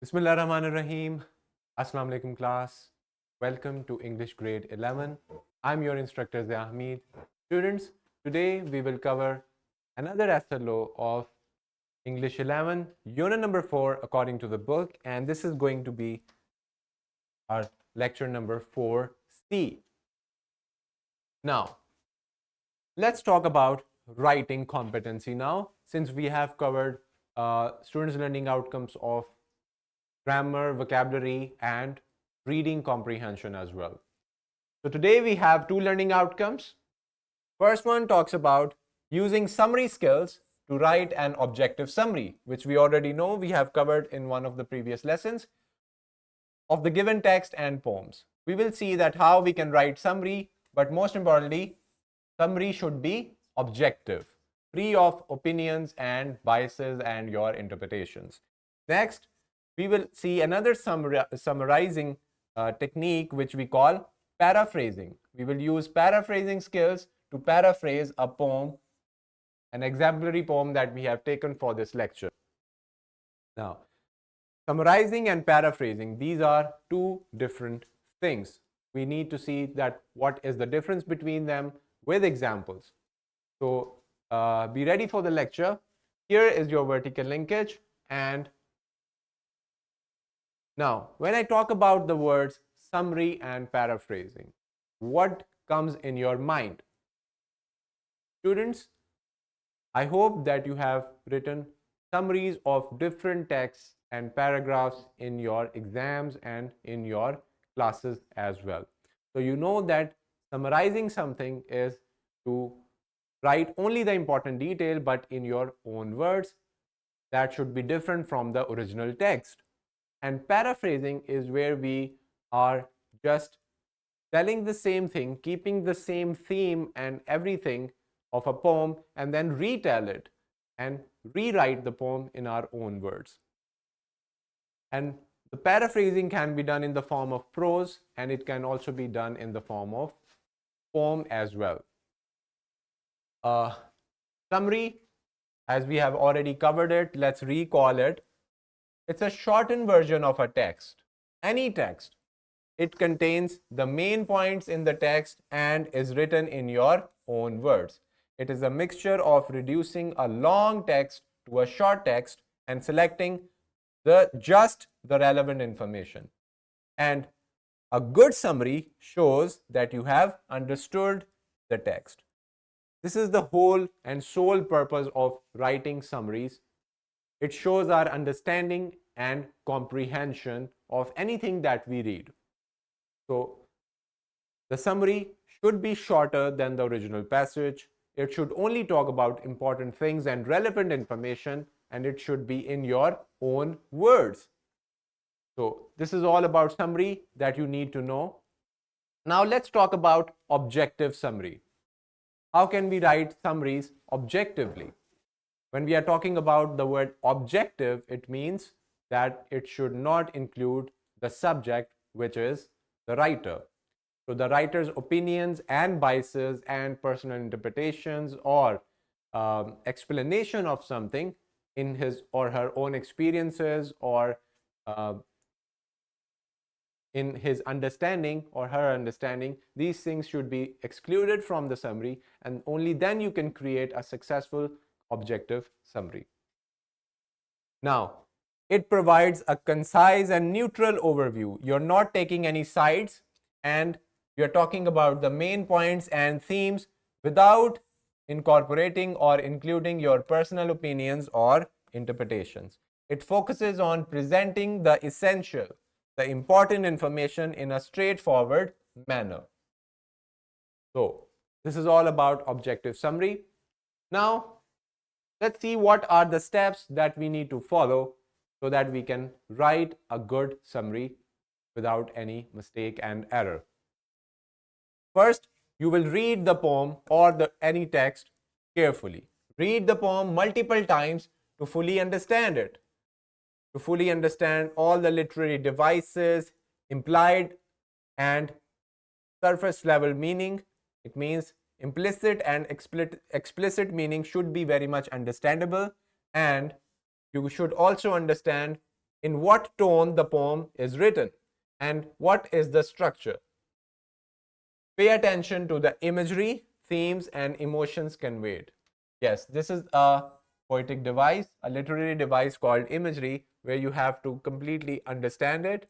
Bismillahirrahmanirrahim. Assalamu alaikum class. Welcome to English grade 11. I'm your instructor Zia Hamid. Students, today we will cover another essay law of English 11, unit number 4 according to the book, and this is going to be our lecture number 4C. Now, let's talk about writing competency now, since we have covered students' learning outcomes of grammar, vocabulary, and reading comprehension as well. So today we have two learning outcomes. First one talks about using summary skills to write an objective summary, which we already know we have covered in one of the previous lessons of the given text and poems. We will see that how we can write summary, but most importantly, summary should be objective, free of opinions and biases and your interpretations. Next, we will see another summarizing technique which we call paraphrasing. We will use paraphrasing skills to paraphrase a poem, an exemplary poem that we have taken for this lecture. Now, summarizing and paraphrasing, these are two different things. We need to see that what is the difference between them with examples. So be ready for the lecture. Here is your vertical linkage. And now, when I talk about the words summary and paraphrasing, what comes in your mind? Students, I hope that you have written summaries of different texts and paragraphs in your exams and in your classes as well. So you know that summarizing something is to write only the important detail, but in your own words. That should be different from the original text. And paraphrasing is where we are just telling the same thing, keeping the same theme and everything of a poem, and then retell it and rewrite the poem in our own words. And the paraphrasing can be done in the form of prose, and it can also be done in the form of poem as well. Summary, as we have already covered it, let's recall it. It's a shortened version of a text, any text. It contains the main points in the text and is written in your own words. It is a mixture of reducing a long text to a short text and selecting just the relevant information. And a good summary shows that you have understood the text. This is the whole and sole purpose of writing summaries. It shows our understanding and comprehension of anything that we read. So the summary should be shorter than the original passage. It should only talk about important things and relevant information, and it should be in your own words. So this is all about summary that you need to know. Now let's talk about objective summary. How can we write summaries objectively? When we are talking about the word objective, it means that it should not include the subject, which is the writer. So the writer's opinions and biases and personal interpretations or explanation of something in his or her own experiences or in his understanding or her understanding, these things should be excluded from the summary, and only then you can create a successful objective summary. Now, it provides a concise and neutral overview. You're not taking any sides, and you're talking about the main points and themes without incorporating or including your personal opinions or interpretations. It focuses on presenting the essential, the important information in a straightforward manner. So, this is all about objective summary. Now, let's see what are the steps that we need to follow so that we can write a good summary without any mistake and error. First, you will read the poem or any text carefully. Read the poem multiple times to fully understand it, to fully understand all the literary devices, implied and surface level meaning. It means implicit and explicit meaning should be very much understandable, and you should also understand in what tone the poem is written, and what is the structure. Pay attention to the imagery, themes, and emotions conveyed. Yes, this is a poetic device, a literary device called imagery, where you have to completely understand it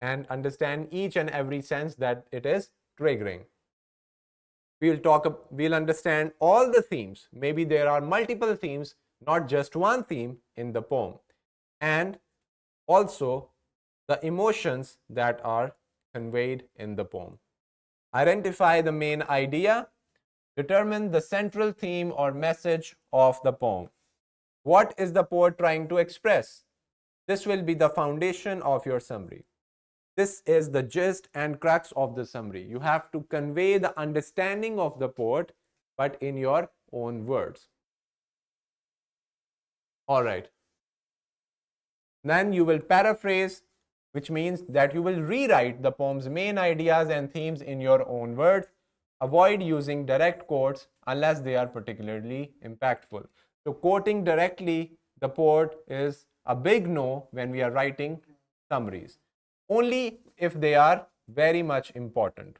and understand each and every sense that it is triggering. We'll understand all the themes. Maybe there are multiple themes, not just one theme in the poem. And also the emotions that are conveyed in the poem. Identify the main idea. Determine the central theme or message of the poem. What is the poet trying to express? This will be the foundation of your summary. This is the gist and crux of the summary. You have to convey the understanding of the poet, but in your own words. All right. Then you will paraphrase, which means that you will rewrite the poem's main ideas and themes in your own words. Avoid using direct quotes unless they are particularly impactful. So quoting directly the poet is a big no when we are writing summaries, only if they are very much important.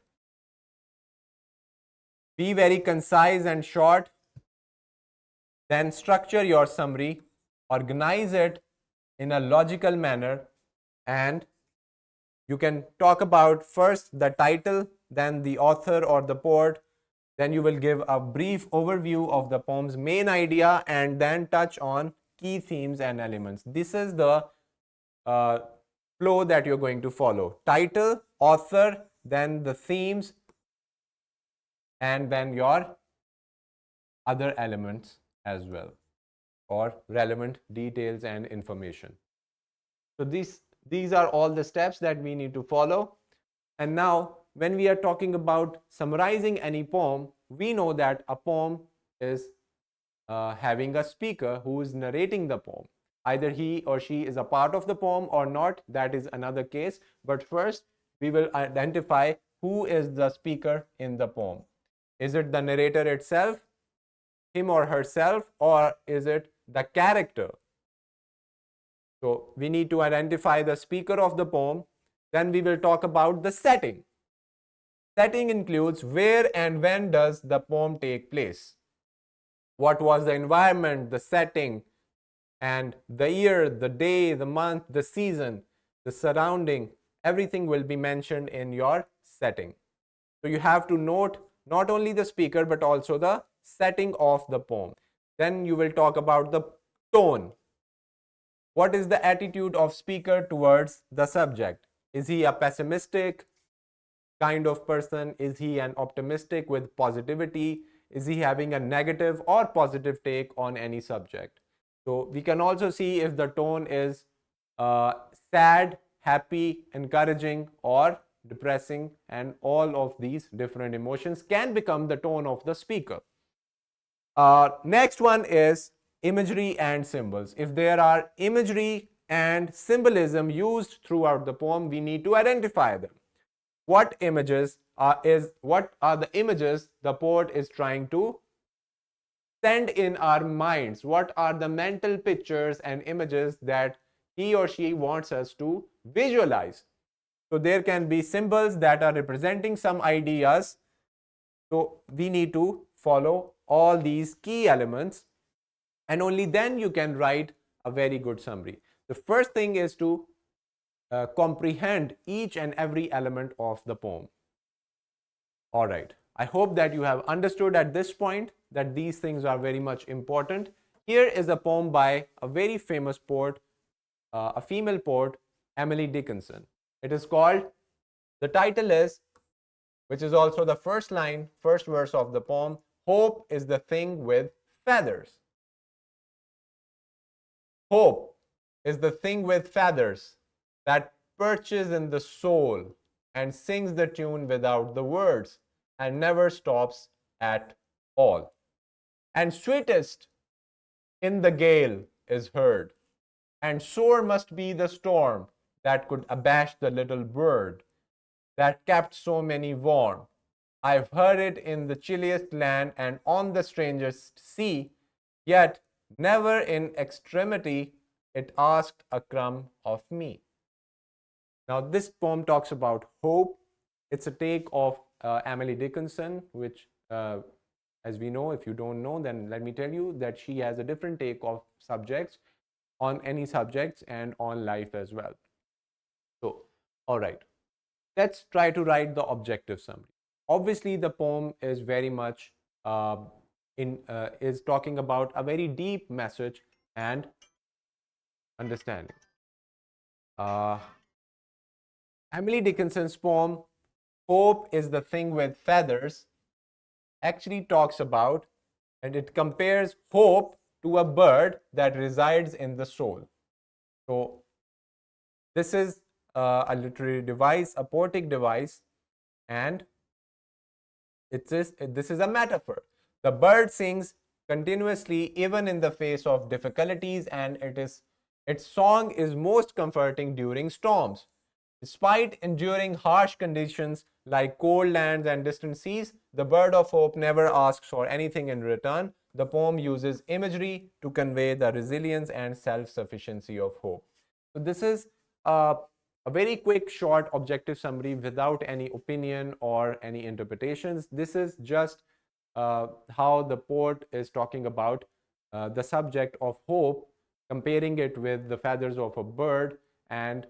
Be very concise and short. Then structure your summary, organize it in a logical manner, and you can talk about first the title, then the author or the poet, then you will give a brief overview of the poem's main idea, and then touch on key themes and elements. This is the flow that you're going to follow. Title, author, then the themes, and then your other elements as well, or relevant details and information. So these are all the steps that we need to follow. And now when we are talking about summarizing any poem, we know that a poem is having a speaker who is narrating the poem. Either he or she is a part of the poem or not, that is another case. But first we will identify who is the speaker in the poem. Is it the narrator itself, him or herself, or is it the character? So we need to identify the speaker of the poem. Then we will talk about the setting. Setting includes where and when does the poem take place. What was the environment, the setting, and the year, the day, the month, the season, the surrounding, everything will be mentioned in your setting. So you have to note not only the speaker but also the setting of the poem. Then you will talk about the tone. What is the attitude of speaker towards the subject? Is he a pessimistic kind of person? Is he an optimistic with positivity? Is he having a negative or positive take on any subject? So we can also see if the tone is sad, happy, encouraging, or depressing, and all of these different emotions can become the tone of the speaker. Next one is imagery and symbols. If there are imagery and symbolism used throughout the poem, we need to identify them. What are the images the poet is trying to send in our minds? What are the mental pictures and images that he or she wants us to visualize? So there can be symbols that are representing some ideas. So we need to follow all these key elements, and only then you can write a very good summary. The first thing is to comprehend each and every element of the poem. All right. I hope that you have understood at this point that these things are very much important. Here is a poem by a very famous poet, a female poet, Emily Dickinson. It is called, the title is, which is also the first line, first verse of the poem, Hope is the thing with feathers. Hope is the thing with feathers that perches in the soul and sings the tune without the words and never stops at all. And sweetest in the gale is heard, and sore must be the storm that could abash the little bird that kept so many warm. I've heard it in the chilliest land and on the strangest sea, yet never in extremity it asked a crumb of me. Now, this poem talks about hope. It's a take of Emily Dickinson, which, as we know, if you don't know, then let me tell you that she has a different take of subjects, on any subjects and on life as well. So, all right, let's try to write the objective summary. Obviously, the poem is very much uh, is talking about a very deep message and understanding. Uh, Emily Dickinson's poem "Hope is the Thing with Feathers" actually talks about, and it compares hope to a bird that resides in the soul. So this is a literary device, a poetic device, and this is a metaphor. The bird sings continuously even in the face of difficulties, and its song is most comforting during storms. Despite enduring harsh conditions like cold lands and distant seas, the bird of hope never asks for anything in return. The poem uses imagery to convey the resilience and self-sufficiency of hope. So this is a very quick, short, objective summary without any opinion or any interpretations. This is just how the poet is talking about the subject of hope, comparing it with the feathers of a bird, and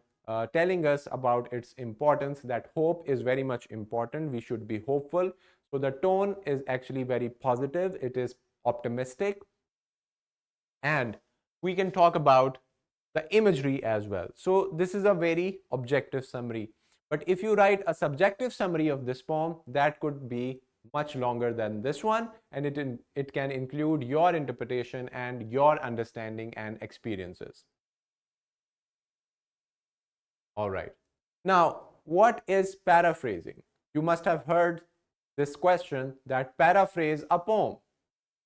telling us about its importance, that hope is very much important. We should be hopeful. So the tone is actually very positive. It is optimistic. And we can talk about the imagery as well. So this is a very objective summary. But if you write a subjective summary of this poem, that could be much longer than this one, and it can include your interpretation and your understanding and experiences. All right. Now, what is paraphrasing? You must have heard this question, that paraphrase a poem,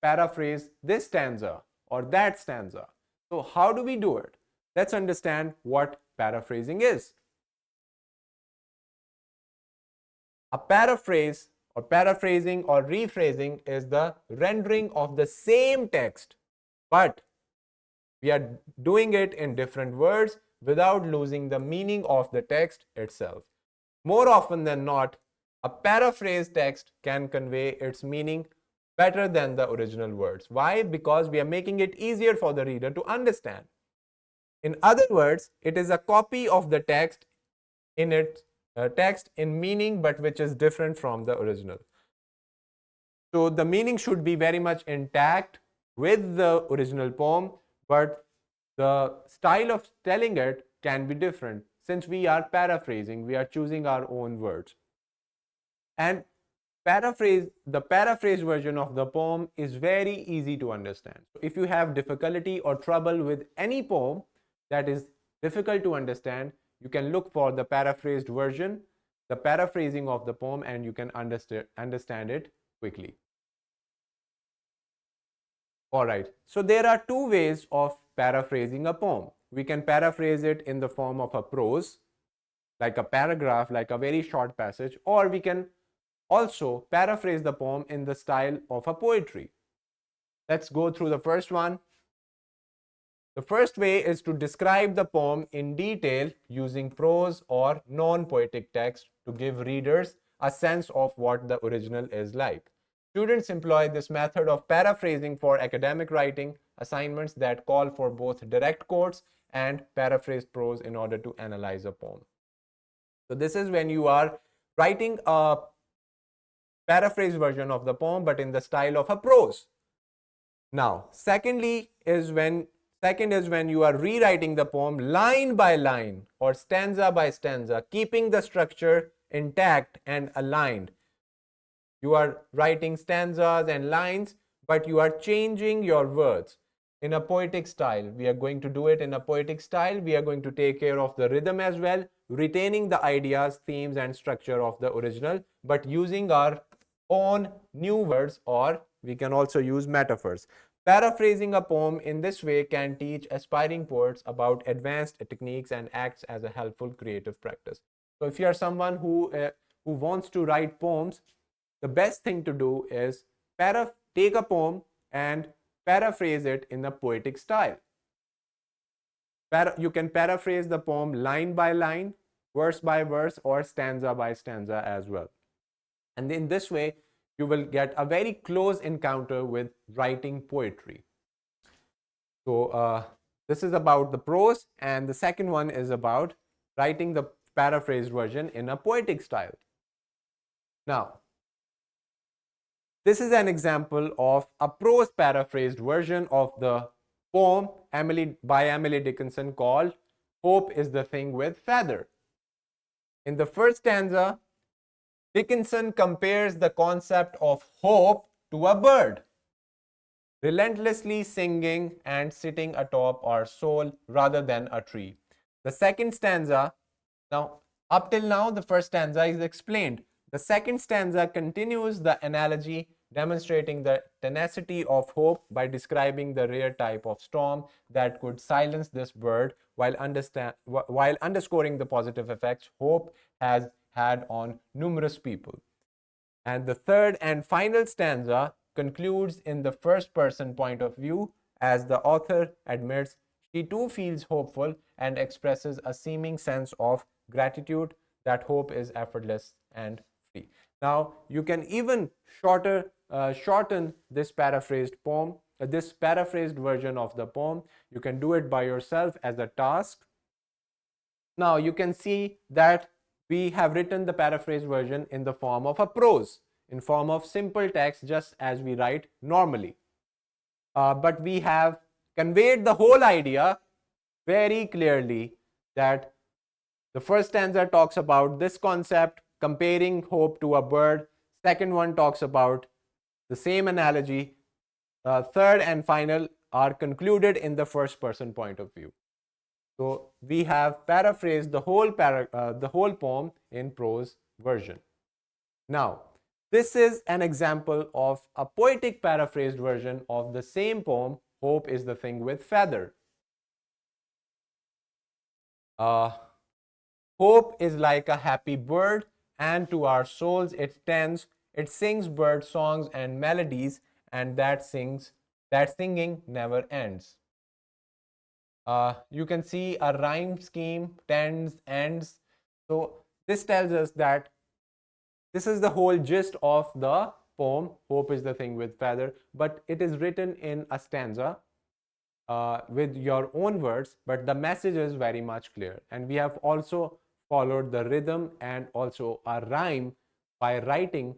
paraphrase this stanza or that stanza. So, how do we do it? Let's understand what paraphrasing is. A paraphrase or paraphrasing or rephrasing is the rendering of the same text, but we are doing it in different words without losing the meaning of the text itself. More often than not, a paraphrased text can convey its meaning better than the original words. Why? Because we are making it easier for the reader to understand. In other words, it is a copy of the text in its text in meaning, but which is different from the original. So the meaning should be very much intact with the original poem, but the style of telling it can be different. Since we are paraphrasing, we are choosing our own words. And the paraphrase version of the poem is very easy to understand. So if you have difficulty or trouble with any poem that is difficult to understand, you can look for the paraphrased version, the paraphrasing of the poem, and you can understand it quickly. All right, so there are two ways of paraphrasing a poem. We can paraphrase it in the form of a prose, like a paragraph, like a very short passage, or we can also paraphrase the poem in the style of a poetry. Let's go through the first one. The first way is to describe the poem in detail using prose or non-poetic text to give readers a sense of what the original is like. Students employ this method of paraphrasing for academic writing assignments that call for both direct quotes and paraphrased prose in order to analyze a poem. So this is when you are writing a paraphrase version of the poem, but in the style of a prose. Now, second is when you are rewriting the poem line by line or stanza by stanza, keeping the structure intact and aligned. You are writing stanzas and lines, but you are changing your words in a poetic style. We are going to do it in a poetic style. We are going to take care of the rhythm as well, retaining the ideas, themes, and structure of the original, but using our own new words, or we can also use metaphors. Paraphrasing a poem in this way can teach aspiring poets about advanced techniques and acts as a helpful creative practice. So if you are someone who wants to write poems, the best thing to do is take a poem and paraphrase it in a poetic style. You can paraphrase the poem line by line, verse by verse, or stanza by stanza as well. And in this way, you will get a very close encounter with writing poetry. So this is about the prose, and the second one is about writing the paraphrased version in a poetic style. Now, this is an example of a prose paraphrased version of the poem by Emily Dickinson called Hope is the Thing with Feather. In the first stanza, Dickinson compares the concept of hope to a bird, relentlessly singing and sitting atop our soul rather than a tree. The second stanza, now, up till now, the first stanza is explained. The second stanza continues the analogy, demonstrating the tenacity of hope by describing the rare type of storm that could silence this bird while underscoring the positive effects hope has had on numerous people. And the third and final stanza concludes in the first person point of view as the author admits she too feels hopeful and expresses a seeming sense of gratitude that hope is effortless and free. Now, you can even shorten this paraphrased poem, this paraphrased version of the poem. You can do it by yourself as a task. Now, you can see that we have written the paraphrased version in the form of a prose, in form of simple text, just as we write normally. But we have conveyed the whole idea very clearly that the first stanza talks about this concept, comparing hope to a bird. Second one talks about the same analogy. Third and final are concluded in the first person point of view. So we have paraphrased the whole poem in prose version. Now, this is an example of a poetic paraphrased version of the same poem, Hope is the Thing with Feather. Hope is like a happy bird, and to our souls it tends. It sings bird songs and melodies, and that singing never ends. You can see a rhyme scheme, tends, ends. So this tells us that this is the whole gist of the poem, Hope is the Thing with Feather, but it is written in a stanza with your own words, but the message is very much clear. And we have also followed the rhythm and also a rhyme by writing,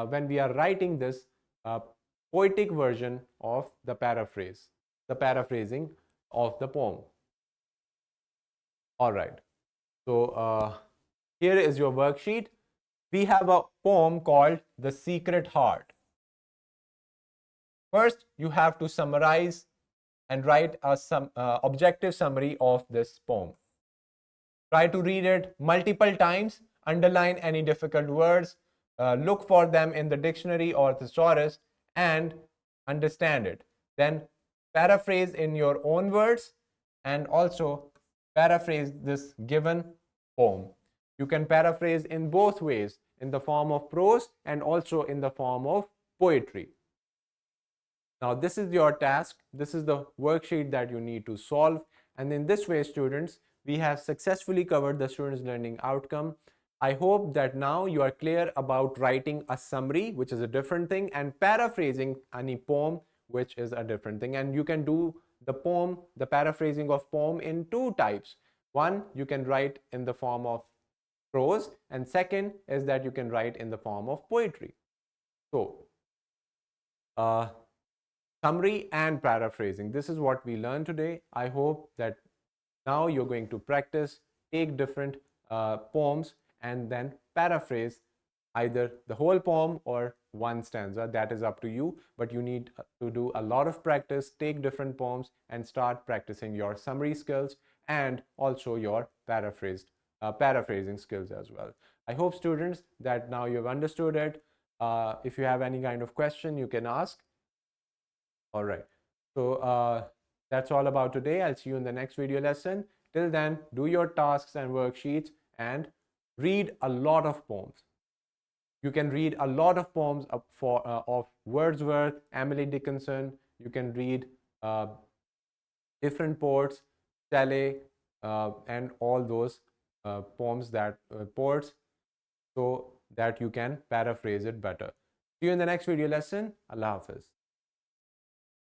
when we are writing this poetic version of the paraphrasing of the poem. All right. So here is your worksheet. We have a poem called The Secret Heart. First, you have to summarize and write some objective summary of this poem. Try to read it multiple times, underline any difficult words, look for them in the dictionary or thesaurus, and understand it. Then paraphrase in your own words and also paraphrase this given poem. You can paraphrase in both ways, in the form of prose and also in the form of poetry. Now, this is your task. This is the worksheet that you need to solve. And in this way, students, we have successfully covered the students' learning outcome. I hope that now you are clear about writing a summary, which is a different thing, and paraphrasing any poem, which is a different thing. And you can do the paraphrasing of poem in two types. One, you can write in the form of prose, and second is that you can write in the form of poetry. So, summary and paraphrasing. This is what we learned today. I hope that now you're going to practice, take different poems and then paraphrase either the whole poem or one stanza. That is up to you, but you need to do a lot of practice, take different poems and start practicing your summary skills and also your paraphrasing skills as well. I hope, students, that now you've understood it. If you have any kind of question, you can ask. All right. So that's all about today. I'll see you in the next video lesson. Till then, do your tasks and worksheets and read a lot of poems. You can read a lot of poems of Wordsworth, Emily Dickinson. You can read different poets. Chalet, and all those poems that poets, so that you can paraphrase it better. See you in the next video lesson. Allah Hafiz.